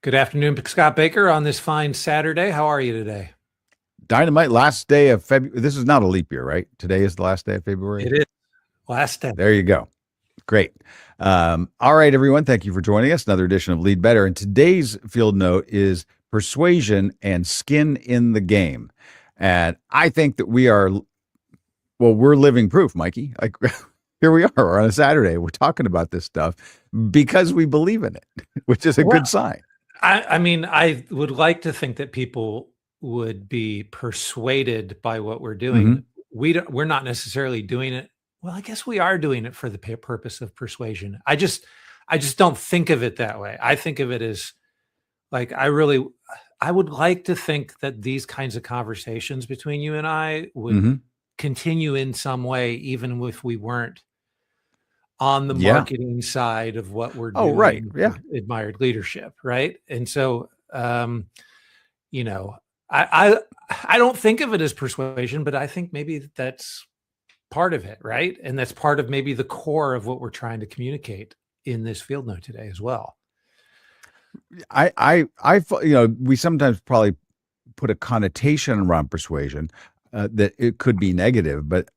Good afternoon, Scott Baker on this fine Saturday. How are you today? Dynamite, last day of February. This is not a leap year, right? Today is the last day of February. It is last day. There you go. Great. All right, everyone. Thank you for joining us. Another edition of Lead Better. And today's field note is persuasion and skin in the game. And I think that we're living proof, Mikey. Like here we are on a Saturday. We're talking about this stuff because we believe in it, which is a Well, good sign. I mean, I would like to think that people would be persuaded by what we're Hmm. doing. We're not necessarily doing it. Well, I guess we are doing it for the purpose of persuasion. I just don't think of it that way. I think of it as like I would like to think that these kinds of conversations between you and I would Hmm. continue in some way, even if we weren't on the Yeah. marketing side of what we're Oh, right. doing Yeah. for admired leadership, right? And so, you know, I I don't think of it as persuasion, but I think maybe that's part of it, right? And that's part of maybe the core of what we're trying to communicate in this field note today as well. We sometimes probably put a connotation around persuasion that it could be negative, but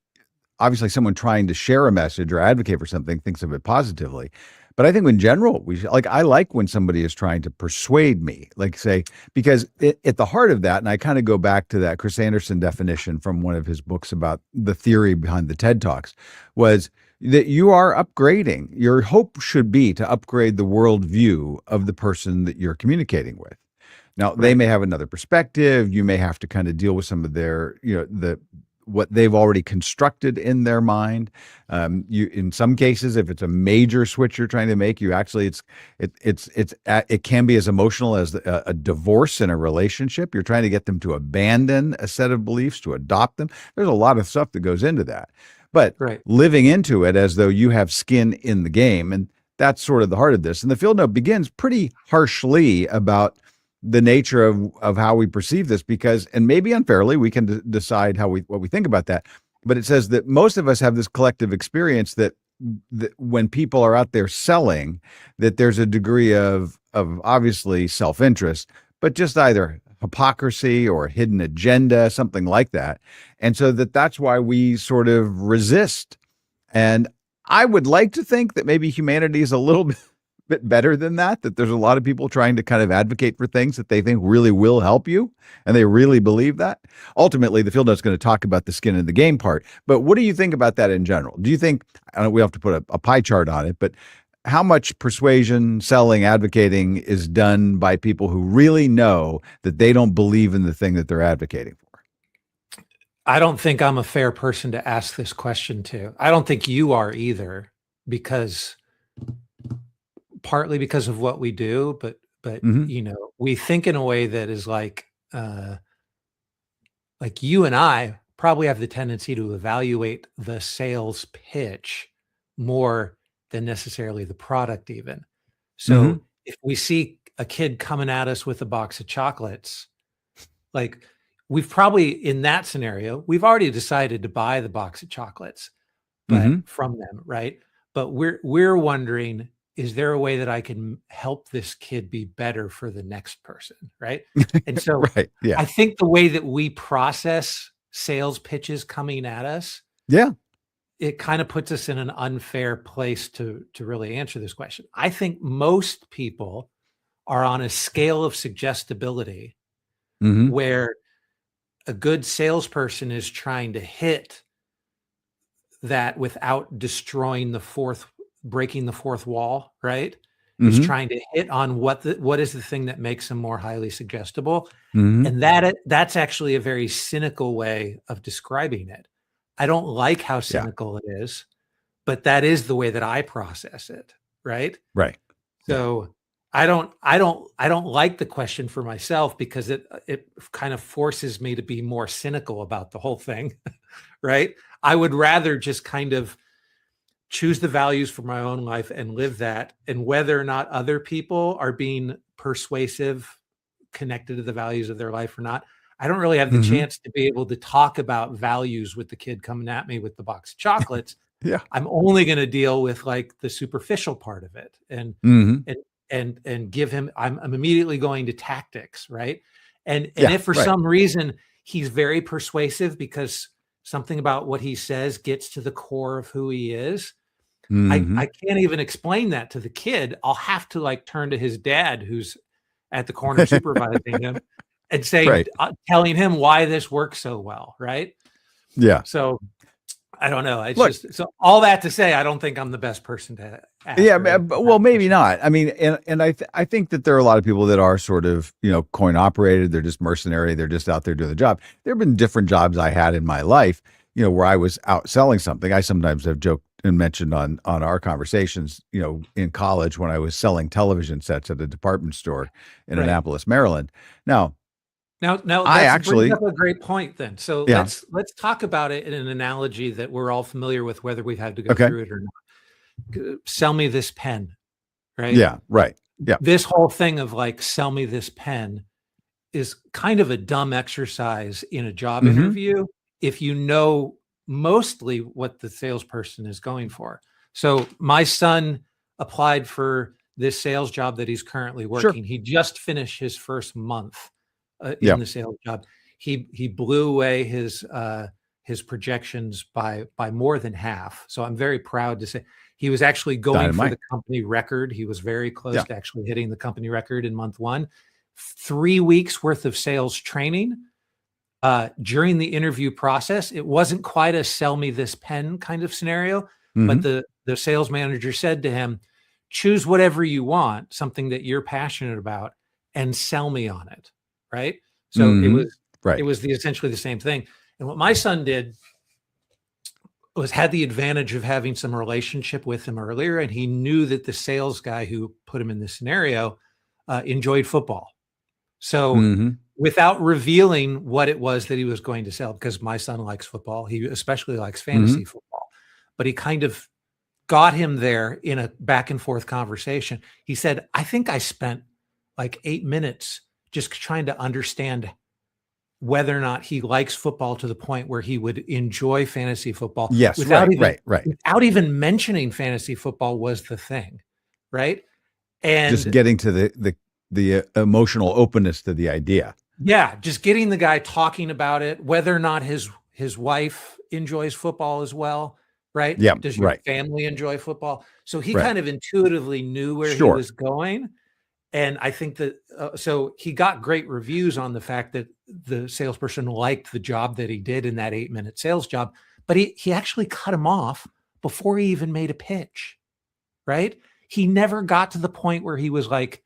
obviously, someone trying to share a message or advocate for something thinks of it positively. But I think in general, I like when somebody is trying to persuade me, like say, because at the heart of that, and I kind of go back to that Chris Anderson definition from one of his books about the theory behind the TED Talks, was that you are upgrading. Your hope should be to upgrade the worldview of the person that you're communicating with. Now, they Right. may have another perspective. You may have to kind of deal with some of their, what they've already constructed in their mind. In some cases, if it's a major switch you're trying to make, it can be as emotional as a divorce in a relationship. You're trying to get them to abandon a set of beliefs, to adopt them. There's a lot of stuff that goes into that, but Right. living into it as though you have skin in the game, and that's sort of the heart of this. And the field note begins pretty harshly about the nature of how we perceive this, because, and maybe unfairly, we can decide what we think about that, but it says that most of us have this collective experience that when people are out there selling, that there's a degree of obviously self-interest, but just either hypocrisy or hidden agenda, something like that. And so that's why we sort of resist. And I would like to think that maybe humanity is a little bit better than that there's a lot of people trying to kind of advocate for things that they think really will help you, and they really believe that. Ultimately, the field note's going to talk about the skin in the game part, but what do you think about that in general? Do you think, I don't, we have to put a pie chart on it, but how much persuasion, selling, advocating is done by people who really know that they don't believe in the thing that they're advocating for? I don't think I'm a fair person to ask this question to. I don't think you are either, because partly because of what we do, but Hmm. we think in a way that is like you and I probably have the tendency to evaluate the sales pitch more than necessarily the product even. Hmm. So if we see a kid coming at us with a box of chocolates, like we've probably in that scenario, we've already decided to buy the box of chocolates, but Hmm. from them, right? But we're wondering, is there a way that I can help this kid be better for the next person, right? And so Right. Yeah. I think the way that we process sales pitches coming at us, Yeah. it kind of puts us in an unfair place to really answer this question. I think most people are on a scale of suggestibility Hmm. where a good salesperson is trying to hit that without destroying the fourth breaking the fourth wall, right? Is Hmm. trying to hit on what is the thing that makes them more highly suggestible, Hmm. and that's actually a very cynical way of describing it. I don't like how Yeah. cynical it is, but that is the way that I process it, right? Right. Yeah. So I don't like the question for myself because it kind of forces me to be more cynical about the whole thing, right? I would rather just kind of choose the values for my own life and live that, and whether or not other people are being persuasive connected to the values of their life or not, I don't really have the Hmm. chance to be able to talk about values with the kid coming at me with the box of chocolates. Yeah. I'm only going to deal with like the superficial part of it, and Hmm. and and give him, I'm immediately going to tactics, right? And Yeah, if for right. some reason he's very persuasive because something about what he says gets to the core of who he is, Mhm. I can't even explain that to the kid. I'll have to like turn to his dad, who's at the corner supervising him, and say, Right. telling him why this works so well, right? Yeah. So I don't know. It's Look, just, so all that to say, I don't think I'm the best person to ask yeah, or answer that well, maybe question. not. I mean, and I think that there are a lot of people that are sort of, coin operated. They're just mercenary. They're just out there doing the job. There have been different jobs I had in my life, where I was out selling something. I sometimes have joked and mentioned on our conversations, in college when I was selling television sets at a department store in Right. Annapolis, Maryland. Now, Now I that brings actually, up a great point then. So yeah, let's talk about it in an analogy that we're all familiar with, whether we've had to go okay, through it or not. Sell me this pen, right? yeah, right, yeah, This whole thing of like, sell me this pen is kind of a dumb exercise in a job hmm interview if you know mostly what the salesperson is going for. So my son applied for this sales job that he's currently sure, working. He just finished his first month yeah, in the sales job. He blew away his projections by more than half. So I'm very proud to say he was actually going for dynamite, the company record. He was very close yeah, to actually hitting the company record in month one. 3 weeks worth of sales training. During the interview process, it wasn't quite a sell me this pen kind of scenario, but hmm the sales manager said to him, choose whatever you want, something that you're passionate about, and sell me on it. Right. So hmm it right, was essentially the same thing. And what my son did was had the advantage of having some relationship with him earlier, and he knew that the sales guy who put him in this scenario enjoyed football. So hmm without revealing what it was that he was going to sell, because my son likes football, he especially likes hmm fantasy football, but he kind of got him there in a back and forth conversation. He said, I think I spent like 8 minutes just trying to understand whether or not he likes football to the point where he would enjoy fantasy football yes, right, right, right. without even mentioning fantasy football was the thing, right? Just And getting to the emotional openness to the idea. yeah, just getting the guy talking about it, whether or not his wife enjoys football as well, right? Yeah, Does your right, family enjoy football? So he right. kind of intuitively knew where he Sure. was going, and I think that so he got great reviews on the fact that the salesperson liked the job that he did in that 8 minute sales job, but he actually cut him off before he even made a pitch, right? He never got to the point where he was like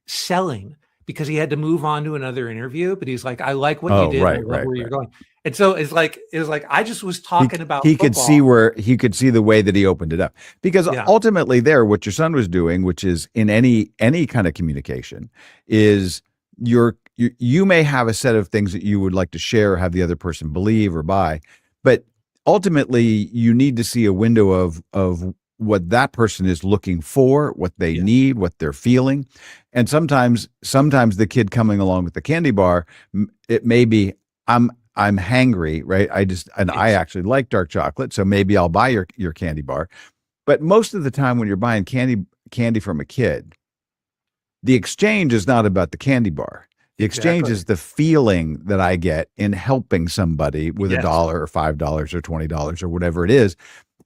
selling because he had to move on to another interview. But he's like, I like what you Oh, did. And I right, love right, where you're right. going. And so it was like I just was talking about He could see football. where he could see the way that he opened it up, because Yeah. ultimately there, what your son was doing, which is in any kind of communication, is you may have a set of things that you would like to share or have the other person believe or buy, but ultimately you need to see a window of what that person is looking for, what they Yeah. need, what they're feeling. And sometimes the kid coming along with the candy bar, it may be, I'm hangry, right? I Yes. actually like dark chocolate, so maybe I'll buy your candy bar. But most of the time when you're buying candy from a kid, the exchange is not about the candy bar. The exchange Exactly. is the feeling that I get in helping somebody with a Yes. dollar or $5 or $20 or whatever it is.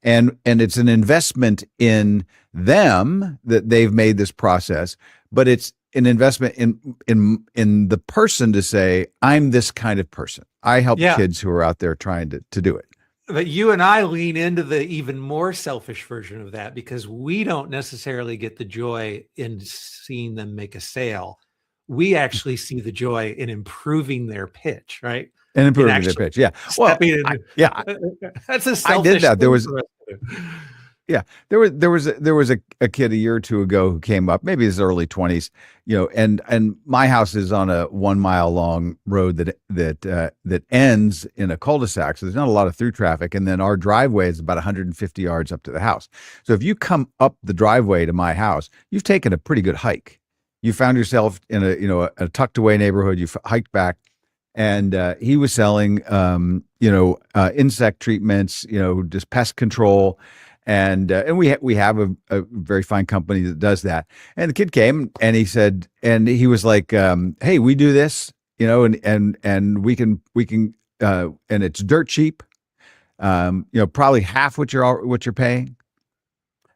And it's an investment in them that they've made this process, but it's an investment in the person to say, I'm this kind of person. I help Yeah. kids who are out there trying to do it. But you and I lean into the even more selfish version of that because we don't necessarily get the joy in seeing them make a sale. We actually see the joy in improving their pitch, right? And In improving their actually pitch. Yeah. Well, stepping in. yeah, That's a I did selfish that. There thing was for us to do. Yeah, there was a kid a year or two ago who came up, maybe his early 20s, and my house is on a 1 mile long road that ends in a cul-de-sac, so there's not a lot of through traffic, and then our driveway is about 150 yards up to the house. So if you come up the driveway to my house, you've taken a pretty good hike. You found yourself in a tucked away neighborhood. You hiked back, and he was selling insect treatments, just pest control. And we have a very fine company that does that. And the kid came and he said, and he was like, hey, we do this, and we can and it's dirt cheap, probably half what you're paying.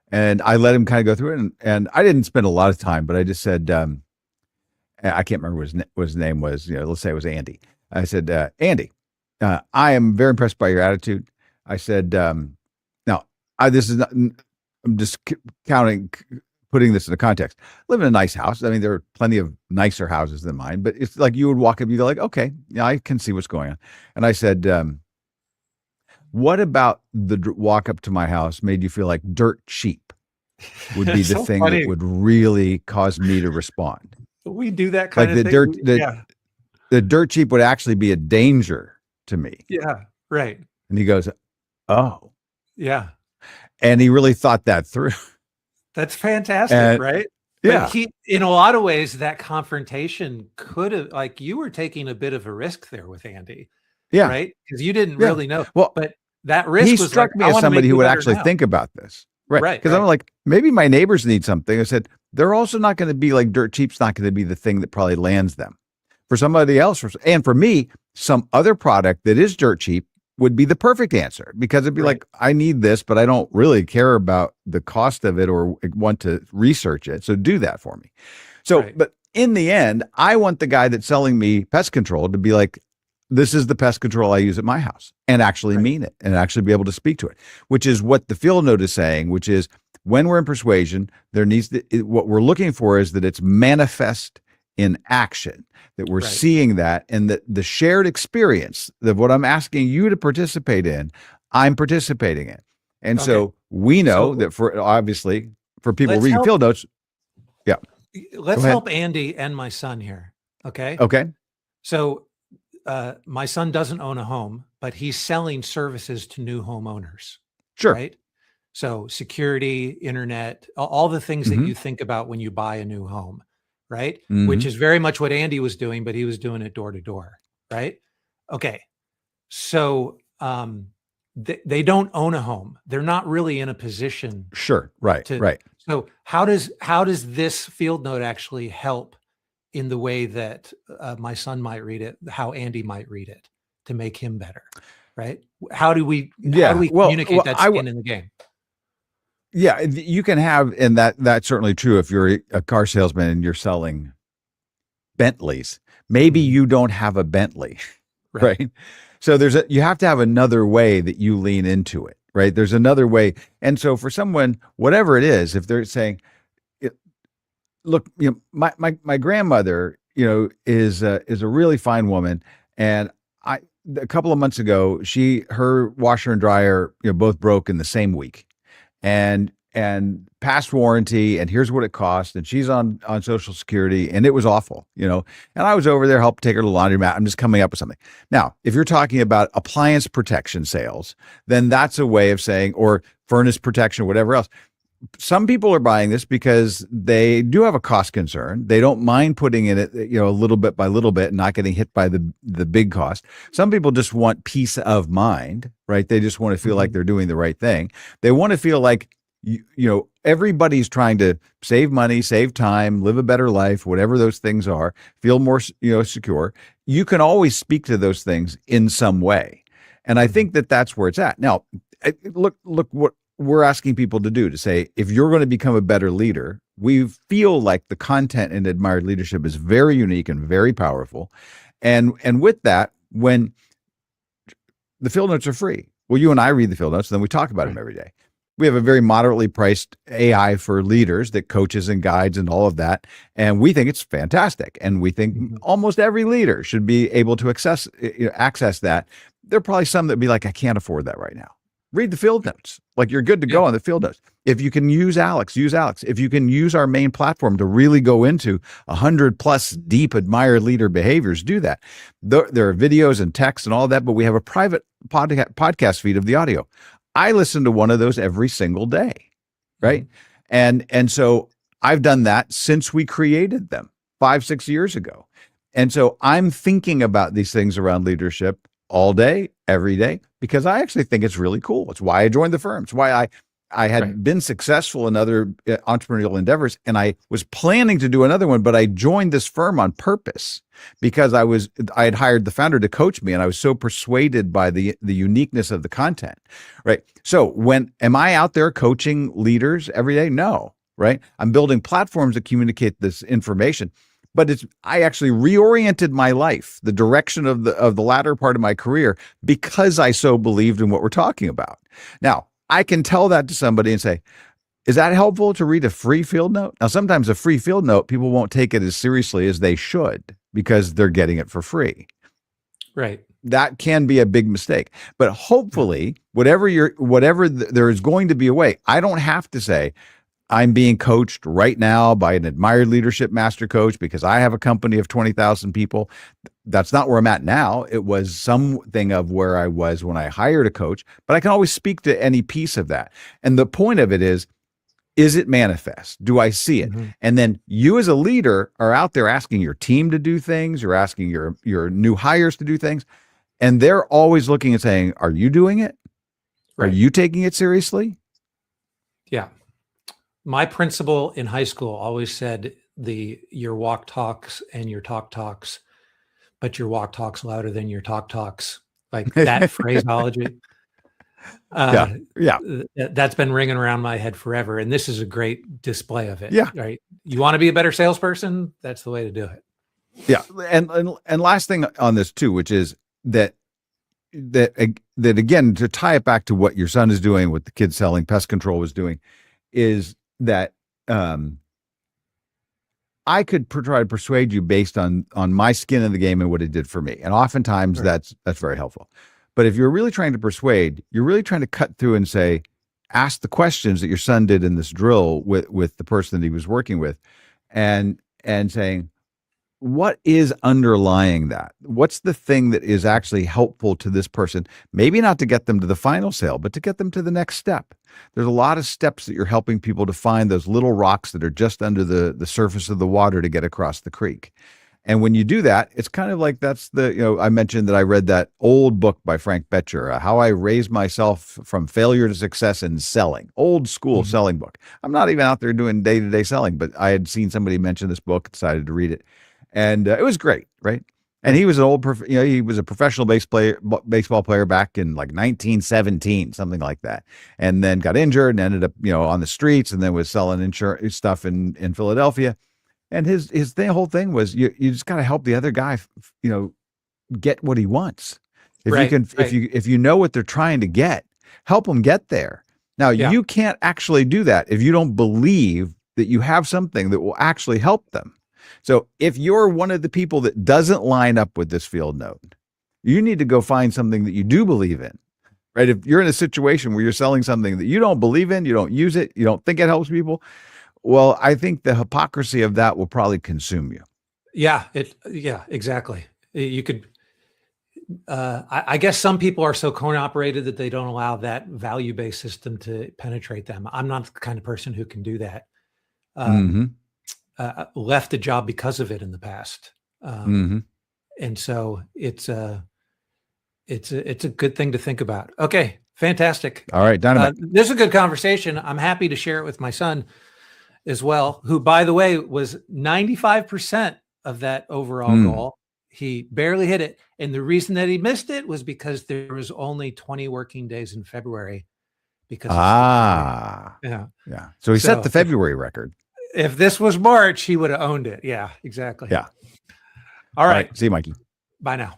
And I let him kind of go through it, and I didn't spend a lot of time, but I just said, I can't remember what his name was. Let's say it was Andy. I said, Andy, I am very impressed by your attitude. I said, now this is not, I'm just putting this into context. I live in a nice house. I mean, there are plenty of nicer houses than mine, but it's like you would walk up, you'd be like, okay, yeah, I can see what's going on. And I said, what about the walk up to my house made you feel like dirt cheap would be the so thing funny. that would really cause me to respond? We do that kind Like of thing. the dirt cheap would actually be a danger to me. Yeah. Right. And he goes, oh. Yeah. And he really thought that through. That's fantastic, right? Yeah. But in a lot of ways, that confrontation could have, like, you were taking a bit of a risk there with Andy. Yeah. Right. Because you didn't really know. Well, but that risk he was struck like, me as somebody who would actually think about this. Right. Right. Because I'm like, maybe my neighbors need something. I said, they're also not going to be like dirt cheap's not going to be the thing that probably lands them. For somebody else, and for me, some other product that is dirt cheap would be the perfect answer, because it'd be like, I need this, but I don't really care about the cost of it or want to research it. So do that for me. So, but in the end, I want the guy that's selling me pest control to be like, this is the pest control I use at my house, and actually mean it and actually be able to speak to it, which is what the field note is saying, which is when we're in persuasion, what we're looking for is that it's manifest in action, that we're seeing that, and that the shared experience of what I'm asking you to participate in, I'm participating in. And so we know that for people reading field notes. Yeah. Let's help Andy and my son here. Okay. Okay. So my son doesn't own a home, but he's selling services to new homeowners. Sure. Right. So security, internet, all the things that you think about when you buy a new home. Right. Which is very much what Andy was doing, but he was doing it door to door. Right. Okay. So they don't own a home. They're not really in a position. Sure. Right. Right. So how does this field note actually help in the way that my son might read it, how Andy might read it, to make him better? Right. How do we communicate that skin in the game? Yeah, you can have, and that's certainly true if you're a car salesman and you're selling Bentleys. Maybe you don't have a Bentley, right? So you have to have another way that you lean into it, right? There's another way. And so for someone, whatever it is, if they're saying, look, my grandmother, is a really fine woman, and a couple of months ago, her washer and dryer, both broke in the same week. And past warranty, and here's what it cost, and she's on Social Security, and it was awful, and I was over there helping take her to the laundromat. I'm just coming up with something. Now, if you're talking about appliance protection sales, then that's a way of saying, or furnace protection, or whatever else. Some people are buying this because they do have a cost concern. They don't mind putting in it, a little bit by little bit and not getting hit by the big cost. Some people just want peace of mind, right? They just want to feel like they're doing the right thing. They want to feel like, everybody's trying to save money, save time, live a better life, whatever those things are, feel more, secure. You can always speak to those things in some way. And I think that that's where it's at. Now, look what we're asking people to do, to say, if you're going to become a better leader, we feel like the content in Admired Leadership is very unique and very powerful. And with that, when the field notes are free, well, you and I read the field notes, and then we talk about them every day. We have a very moderately priced AI for leaders that coaches and guides and all of that. And we think it's fantastic. And we think almost every leader should be able to access that. There are probably some that be like, I can't afford that right now. Read the field notes. Like, you're good to go on the field notes. If you can use Alex, use Alex. If you can use our main platform to really go into 100+ deep admired leader behaviors, do that. There are videos and text and all that, but we have a private podcast feed of the audio. I listen to one of those every single day, right? And so I've done that since we created them 5-6 years ago. And so I'm thinking about these things around leadership all day, every day, because I actually think it's really cool. It's why I joined the firm. It's why I had Right. been successful in other entrepreneurial endeavors, and I was planning to do another one, but I joined this firm on purpose because I had hired the founder to coach me, and I was so persuaded by the uniqueness of the content. Right. So am I out there coaching leaders every day? No. Right. I'm building platforms that communicate this information. But I actually reoriented my life, the direction of the latter part of my career, because I so believed in what we're talking about. Now, I can tell that to somebody and say, is that helpful to read a free field note? Now, sometimes a free field note, people won't take it as seriously as they should because they're getting it for free. Right. That can be a big mistake. But hopefully, there is going to be a way. I don't have to say, I'm being coached right now by an admired leadership master coach because I have a company of 20,000 people. That's not where I'm at now. It was something of where I was when I hired a coach, but I can always speak to any piece of that. And the point of it is it manifest? Do I see it? Mm-hmm. And then you as a leader are out there asking your team to do things. You're asking your new hires to do things. And they're always looking and saying, are you doing it? Right. Are you taking it seriously? Yeah. My principal in high school always said your walk talks and your talk talks, but your walk talks louder than your talk talks. Like that phraseology. Yeah. That's been ringing around my head forever. And this is a great display of it. Yeah. Right. You want to be a better salesperson? That's the way to do it. Yeah. And last thing on this too, which is that again, to tie it back to what your son is doing, what the kid selling pest control was doing, is that I could try to persuade you based on my skin in the game and what it did for me. And oftentimes that's very helpful. But if you're really trying to persuade, you're really trying to cut through and say, ask the questions that your son did in this drill with the person that he was working with, and saying, what is underlying that? What's the thing that is actually helpful to this person? Maybe not to get them to the final sale, but to get them to the next step. There's a lot of steps that you're helping people to find those little rocks that are just under the surface of the water to get across the creek. And when you do that, it's kind of like I mentioned that I read that old book by Frank Betcher, How I Raised Myself from Failure to Success in Selling, old school selling book. I'm not even out there doing day-to-day selling, but I had seen somebody mention this book, decided to read it. And it was great, right? And he was he was a professional baseball player back in like 1917, something like that. And then got injured and ended up, on the streets, and then was selling insurance stuff in Philadelphia. And his whole thing was you just got to help the other guy, get what he wants. If you know what they're trying to get, help them get there. Now, you can't actually do that if you don't believe that you have something that will actually help them. So if you're one of the people that doesn't line up with this field note, you need to go find something that you do believe in, right? If you're in a situation where you're selling something that you don't believe in, you don't use it, you don't think it helps people, well, I think the hypocrisy of that will probably consume you. Yeah, exactly. You could, I guess some people are so cone operated that they don't allow that value-based system to penetrate them. I'm not the kind of person who can do that. Left a job because of it in the past. And so it's a good thing to think about. Okay. Fantastic. All right. Dynamite. This is a good conversation. I'm happy to share it with my son as well, who, by the way, was 95% of that overall goal. He barely hit it. And the reason that he missed it was because there was only 20 working days in February. So he set the February record. If this was March, he would have owned it. Yeah, exactly. Yeah. All right. See you, Mikey. Bye now.